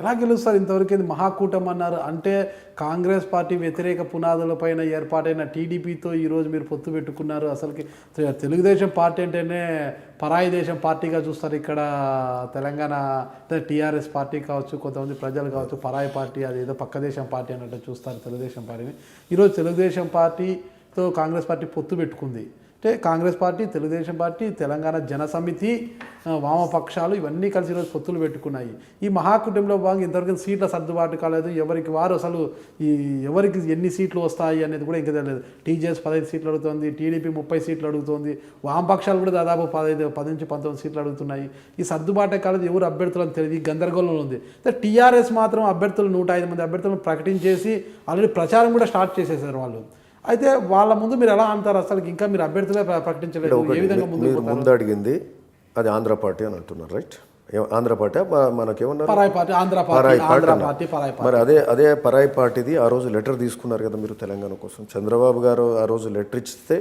ఎలా గెలుస్తారు ఇంతవరకు? ఇది మహాకూటమి అన్నారు అంటే కాంగ్రెస్ పార్టీ వ్యతిరేక పునాదులపైన ఏర్పాటైన టీడీపీతో ఈరోజు మీరు పొత్తు పెట్టుకున్నారు. అసలుకి తెలుగుదేశం పార్టీ అంటేనే పరాయి దేశం పార్టీగా చూస్తారు ఇక్కడ తెలంగాణ. టీఆర్ఎస్ పార్టీ కావచ్చు, కొంతమంది ప్రజలు కావచ్చు, పరాయి పార్టీ, అది ఏదో పక్క దేశం పార్టీ అన్నట్టు చూస్తారు తెలుగుదేశం పార్టీని. ఈరోజు తెలుగుదేశం పార్టీతో కాంగ్రెస్ పార్టీ పొత్తు పెట్టుకుంది అంటే కాంగ్రెస్ పార్టీ, తెలుగుదేశం పార్టీ, తెలంగాణ జనసమితి, వామపక్షాలు ఇవన్నీ కలిసి ఈరోజు పొత్తులు పెట్టుకున్నాయి. ఈ మహాకుటుంబంలో భాగంగా ఇంతవరకు సీట్ల సర్దుబాటు కాలేదు. ఎవరికి వారు అసలు ఎవరికి ఎన్ని సీట్లు వస్తాయి అనేది కూడా ఇంకా తెలియదు. టీజేఎస్ 15 సీట్లు అడుగుతుంది, టీడీపీ 30 సీట్లు అడుగుతుంది, వామపక్షాలు కూడా దాదాపు 10 నుంచి 19 సీట్లు అడుగుతున్నాయి. ఈ సర్దుబాటే కాలేదు, ఎవరు అభ్యర్థులను తెలియదు, ఈ గందరగోళంలో ఉంది. టీఆర్ఎస్ మాత్రం అభ్యర్థులు 105 మంది అభ్యర్థులను ప్రకటించేసి ఆల్రెడీ ప్రచారం కూడా స్టార్ట్ చేసేసారు వాళ్ళు. అయితే వాళ్ళ ముందు మీరు ఎలా అంటారు? అసలు ఇంకా మీరు అభ్యర్థులే ప్రకటించలేదు, ఏ విధంగా ముందు అడిగింది అది ఆంధ్ర పార్టీ అని అంటున్నారు, రైట్? ఆంధ్ర పార్టీ మనకేమన్నారు? పరాయి పార్టీ, పరాయి పార్టీ. మరి అదే పరాయి పార్టీది ఆ రోజు లెటర్ తీసుకున్నారు కదా మీరు తెలంగాణ కోసం. చంద్రబాబు గారు ఆ రోజు లెటర్ ఇస్తే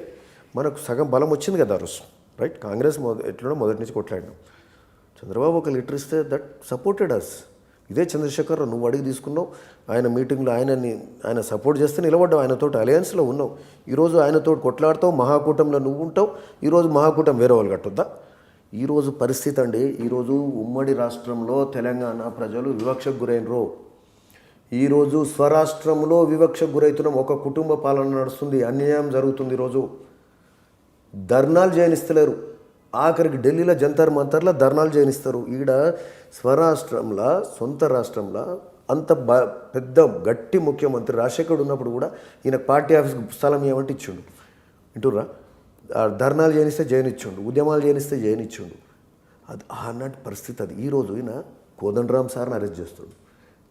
మనకు సగం బలం వచ్చింది కదా ఆ రోజు, రైట్? కాంగ్రెస్ ఎట్లనో మొదటి నుంచి కొట్లాడినాం. చంద్రబాబు ఒక లెటర్ ఇస్తే దట్ సపోర్టెడ్ అస్. ఇదే చంద్రశేఖర్ నువ్వు అడిగి తీసుకున్నావు, ఆయన మీటింగ్లో ఆయన సపోర్ట్ చేస్తే నిలబడ్డావు, ఆయనతో అలయన్స్లో ఉన్నావు. ఈరోజు ఆయనతో కొట్లాడుతావు, మహాకూటంలో నువ్వు ఉంటావు. ఈరోజు మహాకూటం వేరే వాళ్ళు కట్టొద్దా? ఈరోజు పరిస్థితి అండి, ఈరోజు ఉమ్మడి రాష్ట్రంలో తెలంగాణ ప్రజలు వివక్షకు గురైనరు. ఈరోజు స్వరాష్ట్రంలో వివక్షకు గురవుతున్నాం. ఒక కుటుంబ పాలన నడుస్తుంది, అన్యాయం జరుగుతుంది. ఈరోజు ధర్నాలు చేయనిస్తలేరు, ఆఖరికి ఢిల్లీలో జంతర్ మంతర్లో ధర్నాలు చేయనిస్తారు. ఈడ స్వరాష్ట్రంలో, సొంత రాష్ట్రంలో అంత పెద్ద గట్టి ముఖ్యమంత్రి రాజశేఖరుడు ఉన్నప్పుడు కూడా ఈయన పార్టీ ఆఫీస్కి స్థలం ఏమంటే ఇచ్చిండు. వింటుర్రా? ధర్నాలు చేయనిస్తే జయనిచ్చిండు, ఉద్యమాలు చేయనిస్తే జయనిచ్చిండు. అది అన్నట్టు పరిస్థితి అది. ఈరోజు ఈయన కోదండరామ్ సార్ని అరెస్ట్ చేస్తాడు,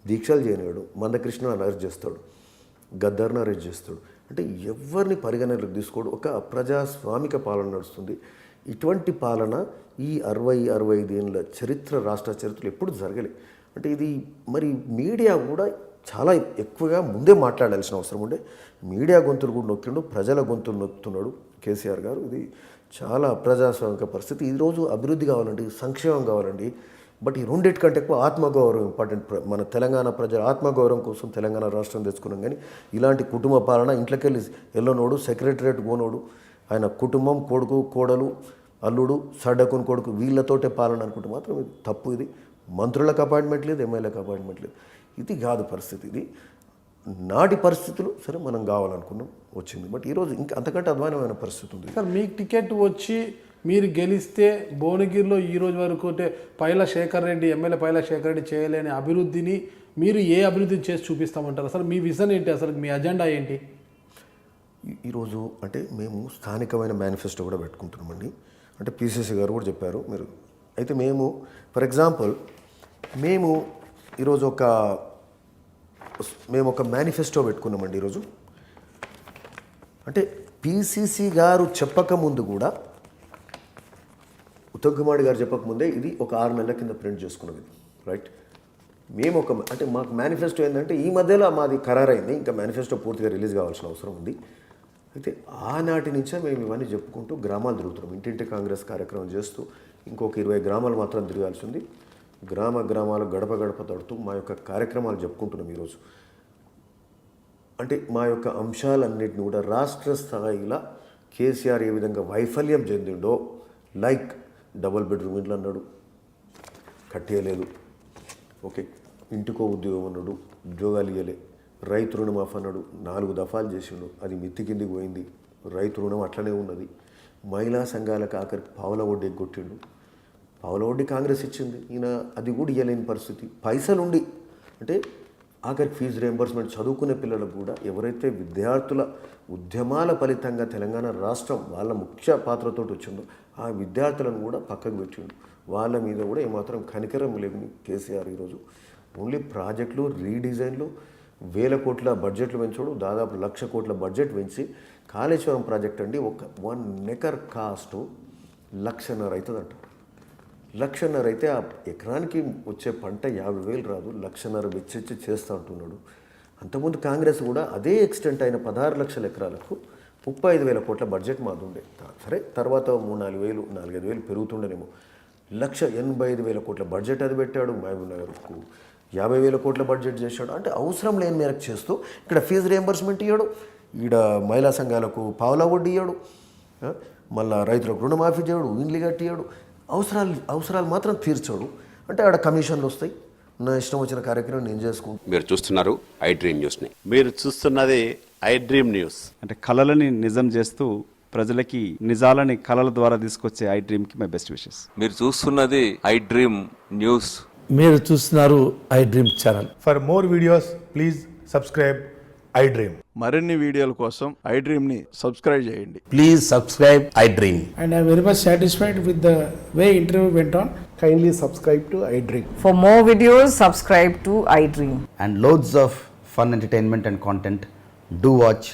దీక్షలు చేయనివాడు, మందకృష్ణని అరెస్ట్ చేస్తాడు, గద్దర్ని అరెస్ట్ చేస్తాడు. అంటే ఎవరిని పరిగణనలోకి తీసుకోడు. ఒక ప్రజాస్వామిక పాలన నడుస్తుంది. ఇటువంటి పాలన ఈ 60-65 ఏళ్ళ చరిత్ర, రాష్ట్ర చరిత్రలో ఎప్పుడు జరగలేదు. అంటే ఇది మరి మీడియా కూడా చాలా ఎక్కువగా ముందే మాట్లాడాల్సిన అవసరం ఉండే. మీడియా గొంతులు కూడా నొక్కిండు, ప్రజల గొంతులు నొక్కుతున్నాడు కేసీఆర్ గారు. ఇది చాలా అప్రజాస్వామిక పరిస్థితి. ఈరోజు అభివృద్ధి కావాలండి, సంక్షేమం కావాలండి, బట్ ఈ రెండింటికంటే ఎక్కువ ఆత్మగౌరవం ఇంపార్టెంట్. మన తెలంగాణ ప్రజల ఆత్మగౌరవం కోసం తెలంగాణ రాష్ట్రం తెచ్చుకున్నాం. కానీ ఇలాంటి కుటుంబ పాలన, ఇంట్లోకెళ్ళి ఎల్లనోడు, సెక్రటరేట్ పోనోడు, ఆయన కుటుంబం, కొడుకు, కోడలు, అల్లుడు, సడ్డకుని కొడుకు, వీళ్ళతోటే పాలన అనుకుంటే మాత్రం ఇది తప్పు. ఇది మంత్రులకు అపాయింట్మెంట్ లేదు, ఎమ్మెల్యేలకు అపాయింట్మెంట్ లేదు. ఇది కాదు పరిస్థితి. ఇది నాటి పరిస్థితులు సరే మనం కావాలనుకున్నాం, వచ్చింది. బట్ ఈరోజు ఇంకా అంతకంటే అద్భుతమైన పరిస్థితి ఉంది. సార్ మీకు టికెట్ వచ్చి మీరు గెలిస్తే భువనగిరిలో ఈ రోజు వరకు అంటే పైల శేఖర్ రెడ్డి, ఎమ్మెల్యే పైల శేఖర్ రెడ్డి చేయలేని అభివృద్ధిని మీరు ఏ అభివృద్ధిని చేసి చూపిస్తామంటారు? అసలు మీ విజన్ ఏంటి? అసలు మీ అజెండా ఏంటి? ఈరోజు అంటే మేము స్థానికమైన మేనిఫెస్టో కూడా పెట్టుకుంటున్నామండి. అంటే పిసిసి గారు కూడా చెప్పారు మీరు. అయితే మేము ఫర్ ఎగ్జాంపుల్ మేము ఈరోజు ఒక మేనిఫెస్టో పెట్టుకున్నామండి ఈరోజు. అంటే పిసిసి గారు చెప్పకముందు కూడా, ఉత్తమ్ కుమార్ గారు చెప్పకముందే ఇది ఒక 6 నెలల కింద ప్రింట్ చేసుకున్నది, రైట్? మేము అంటే మాకు మేనిఫెస్టో ఏంటంటే ఈ మధ్యలో మాది ఖరారైంది, ఇంకా మేనిఫెస్టో పూర్తిగా రిలీజ్ కావాల్సిన అవసరం ఉంది. అయితే ఆనాటి నుంచే మేము ఇవన్నీ చెప్పుకుంటూ గ్రామాలు తిరుగుతున్నాం, ఇంటింటి కాంగ్రెస్ కార్యక్రమం చేస్తూ. ఇంకొక 20 గ్రామాలు మాత్రం తిరగాల్సి ఉంది. గ్రామాలు గడప గడప తడుతూ మా యొక్క కార్యక్రమాలు చెప్పుకుంటున్నాం ఈరోజు. అంటే మా యొక్క అంశాలన్నింటినీ కూడా రాష్ట్ర స్థాయిలో కేసీఆర్ ఏ విధంగా వైఫల్యం చెందిండో, లైక్ డబుల్ బెడ్రూమ్ ఇండ్లు అన్నాడు, కట్టేయలేదు. ఓకే, ఇంటికో ఉద్యోగం అన్నాడు, ఉద్యోగాలు ఇవ్వలే. రైతు రుణమాఫీ అన్నాడు, 4 దఫాలు చేసిండు, అది మిత్తి కిందికి పోయింది. రైతు రుణం అట్లనే ఉన్నది. మహిళా సంఘాలకు ఆఖరికి పావుల వడ్డీ ఎగ్గొట్టిండు. పావుల వడ్డీ కాంగ్రెస్ ఇచ్చింది, ఈయన అది కూడా ఇవ్వలేని పరిస్థితి. పైసలుండి అంటే ఆఖరికి ఫీజు రియంబర్స్మెంట్ చదువుకునే పిల్లలకు కూడా, ఎవరైతే విద్యార్థుల ఉద్యమాల ఫలితంగా తెలంగాణ రాష్ట్రం వాళ్ళ ముఖ్య పాత్రతో వచ్చిందో ఆ విద్యార్థులను కూడా పక్కకు పెట్టిండు. వాళ్ళ మీద కూడా ఏమాత్రం కనికరం లేని కేసీఆర్ ఈరోజు ఓన్లీ ప్రాజెక్టులు, రీడిజైన్లు, 1000 కోట్ల బడ్జెట్లు పెంచాడు. దాదాపు 1,00,000 కోట్ల బడ్జెట్ పెంచి కాళేశ్వరం ప్రాజెక్ట్ అండి ఒక 1 ఎకర్ కాస్ట్ 1,50,000 అవుతుందంట. 1,50,000 అయితే ఆ ఎకరానికి వచ్చే పంట 50,000 రాదు, 1,50,000 వెచ్చించి చేస్తూ ఉంటున్నాడు. అంతకుముందు కాంగ్రెస్ కూడా అదే ఎక్స్టెంట్ అయిన 16 లక్షల ఎకరాలకు 35,000 కోట్ల బడ్జెట్ మాది ఉండే. సరే తర్వాత 3-4,000, 4-5,000 పెరుగుతుండేనేమో. 1,85,000 కోట్ల బడ్జెట్ అది పెట్టాడు. మహబూబ్ నగర్కు 50,000 కోట్ల బడ్జెట్ చేశాడు. అంటే అవసరం లేని మేరకు చేస్తూ ఇక్కడ ఫీజు రియంబర్స్మెంట్ ఇవ్వడు, ఈడ మహిళా సంఘాలకు పావులా వడ్డీ ఇవ్వడు, మళ్ళీ రైతులకు రుణమాఫీ చేయడు, ఇండ్లు కట్టియడు, అవసరాలు మాత్రం తీర్చాడు. అంటే ఆడ కమిషన్లు వస్తాయి, నా ఇష్టం వచ్చిన కార్యక్రమం నేను చేసుకుంటాను. మీరు చూస్తున్నారు ఐ డ్రీమ్ న్యూస్ని. మీరు చూస్తున్నది ఐ డ్రీమ్ న్యూస్. అంటే కళలని నిజం చేస్తూ ప్రజలకి నిజాలని కళల ద్వారా తీసుకొచ్చే ఐ డ్రీమ్కి మై బెస్ట్ విషెస్. మీరు చూస్తున్నది ఐ డ్రీమ్ న్యూస్. మీరు చూస్తున్నారు I dream channel. For more videos, please subscribe iDream. మరిన్ని వీడియోల కోసం ఐ డ్రీమ్ని సబ్స్క్రైబ్ చేయండి. Please subscribe I dream. And I'm very much satisfied with the way interview went on. Kindly subscribe to iDream. For more videos, subscribe to iDream. And loads of fun entertainment and content. Do watch